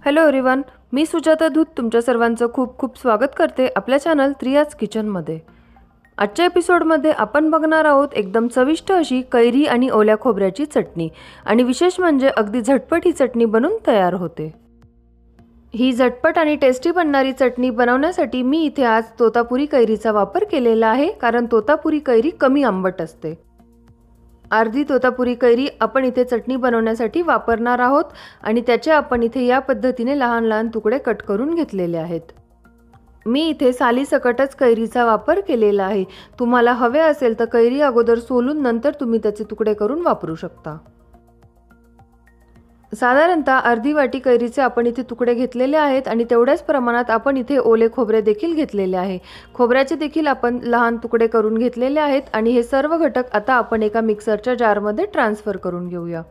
Hello everyone, मी सुजाता धूत तुमच्या सर्वांचं खूप खूप स्वागत करते आपल्या चॅनल त्रियाज किचनमध्ये। आजच्या एपिसोडमध्ये आपण बघणार आहोत एकदम चविष्ट अशी कैरी आणि ओल्या खोबऱ्याची चटणी आणि विशेष म्हणजे अगदी झटपट ही चटणी बनून तयार होते। ही झटपट आणि टेस्टी बनणारी चटणी बनवण्यासाठी मी इथे आज तोतापुरी कैरीचा वापर केलेला आहे, कारण तोतापुरी कैरी कमी आंबट असते। अर्धी तोतापुरी कैरी आपण इथे चटणी बनवण्यासाठी वापरणार आहोत आणि त्याचे आपण इथे या पद्धतीने लहान लहान तुकडे कट करून घेतलेले आहेत। मी इथे सालीसकटच कैरीचा वापर केलेला आहे। तुम्हाला हवे असेल तर कैरी अगोदर सोलून नंतर तुम्ही त्याचे तुकडे करून वापरू शकता। साधारणतः अर्धी वाटी कैरीचे आपण इथे तुकडे घेतलेले आहेत आणि तेवढ्याच प्रमाणात आपण इथे ओले खोबरे देखील घेतलेले आहे। खोबऱ्याचे देखील आपण लहान तुकडे करून घेतलेले आहेत आणि हे सर्व घटक आता आपण एका मिक्सरच्या जारमध्ये ट्रान्सफर करून घेऊया।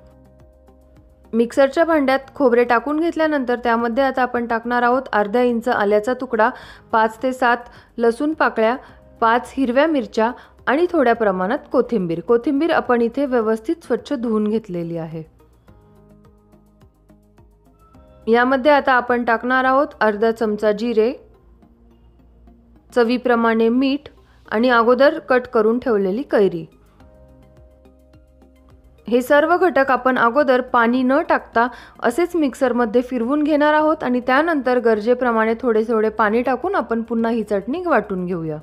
मिक्सरच्या भांड्यात खोबरे टाकून घेतल्यानंतर त्यामध्ये आता आपण टाकणार आहोत अर्धा इंच आल्याचा तुकडा, 5 ते 7 लसूण पाकळ्या, 5 हिरव्या मिरच्या आणि थोड्या प्रमाणात कोथिंबीर। कोथिंबीर आपण इथे व्यवस्थित स्वच्छ धुवून घेतलेली आहे। यामध्ये आता आपण टाकणार आहोत अर्धा चमचा जिरे, चवीप्रमाणे मीठ आणि अगोदर कट करून ठेवलेली कैरी। हे सर्व घटक आपण अगोदर पाणी न टाकता असेच मिक्सरमध्ये फिरवून घेणार आहोत आणि त्यानंतर गरजेप्रमाणे थोडे थोडे पाणी टाकून आपण पुन्हा ही चटणी वाटून घेऊया।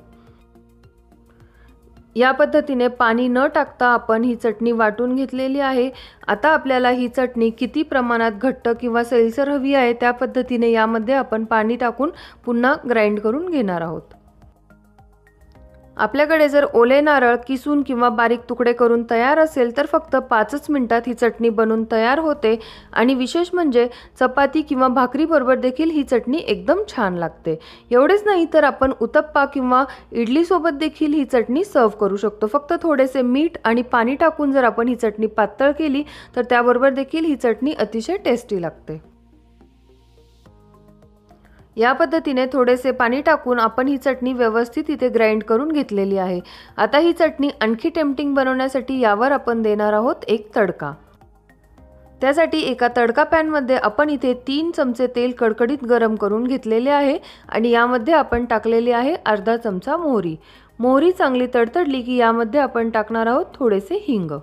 या पद्धतीने पाणी न टाकता आपण ही चटणी वाटून घेतलेली आहे। आता आपल्याला ही चटणी किती प्रमाणात घट्ट किंवा सैलसर हवी आहे त्या पद्धतीने यामध्ये आपण पाणी टाकून पुन्हा ग्राइंड करून घेणार आहोत। आपल्याकडे जर ओले नारळ किसून किंवा बारीक तुकडे करून तयार असेल तर फक्त 5च मिनिटात ही चटणी बनून तयार होते आणि विशेष म्हणजे चपाती किंवा भाकरी बरोबर देखील ही चटणी एकदम छान लागते। एवढेच नाही तर आपण उत्तप्पा किंवा इडली सोबत देखील ही चटणी सर्व करू शकतो। फक्त थोडेसे मीठ आणि पाणी टाकून जर आपण ही चटणी पातळ केली तर त्याबरोबर देखील ही चटणी अतिशय टेस्टी लागते। या पद्धतीने थोडेसे पाणी टाकून आपण ही चटणी व्यवस्थित इथे ग्राइंड करून घेतलेली आहे। आता ही चटणी आणखी टेम्पटिंग बनवण्यासाठी यावर आपण देणार आहोत एक तडका। त्यासाठी एका तडका पॅन मध्ये आपण इथे 3 चमचे तेल कडकडीत गरम करून घेतलेले आहे आणि यामध्ये आपण टाकलेली आहे अर्धा चमचा मोहरी। मोहरी चांगली तडतडली की यामध्ये आपण टाकणार आहोत थोडेसे हिंग।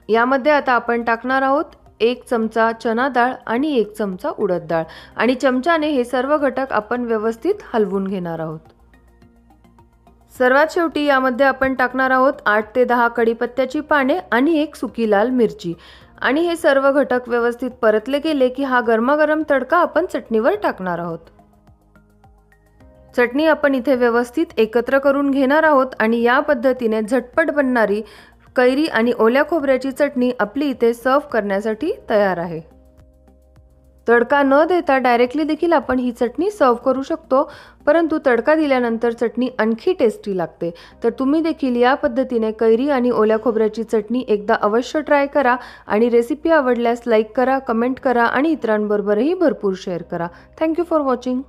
यामध्ये आता आपण टाकणार आहोत 1 चमचा चना डाळ आणि 1 चमचा उडद डाळ आणि चमच्याने हे सर्व घटक आपण व्यवस्थित हलवून घेणार आहोत। सर्वात शेवटी यामध्ये आपण टाकणार आहोत 8 ते 10 कढीपत्त्याची पाने आणि 1 सुकी लाल मिरची आणि हे सर्व घटक व्यवस्थित परतले गेले की हा गरमागरम तडका आपण चटणीवर टाकणार आहोत। चटणी आपण इथे व्यवस्थित एकत्र करून घेणार आहोत आणि या पद्धतीने झटपट बनणारी कैरी आणि ओल्या खोबऱ्याची चटणी आपली इथे सर्व करण्यासाठी तयार आहे। तडका न देता डायरेक्टली देखील आपण ही चटणी सर्व करू शकतो, परंतु तडका दिल्यानंतर चटणी आणखी टेस्टी लागते। तर तुम्ही देखील या पद्धतीने कैरी आणि ओल्या खोबऱ्याची चटणी एकदा अवश्य ट्राय करा आणि रेसिपी आवडल्यास लाईक करा, कमेंट करा आणि इतरांबरोबरही भरपूर शेअर करा। Thank you for watching.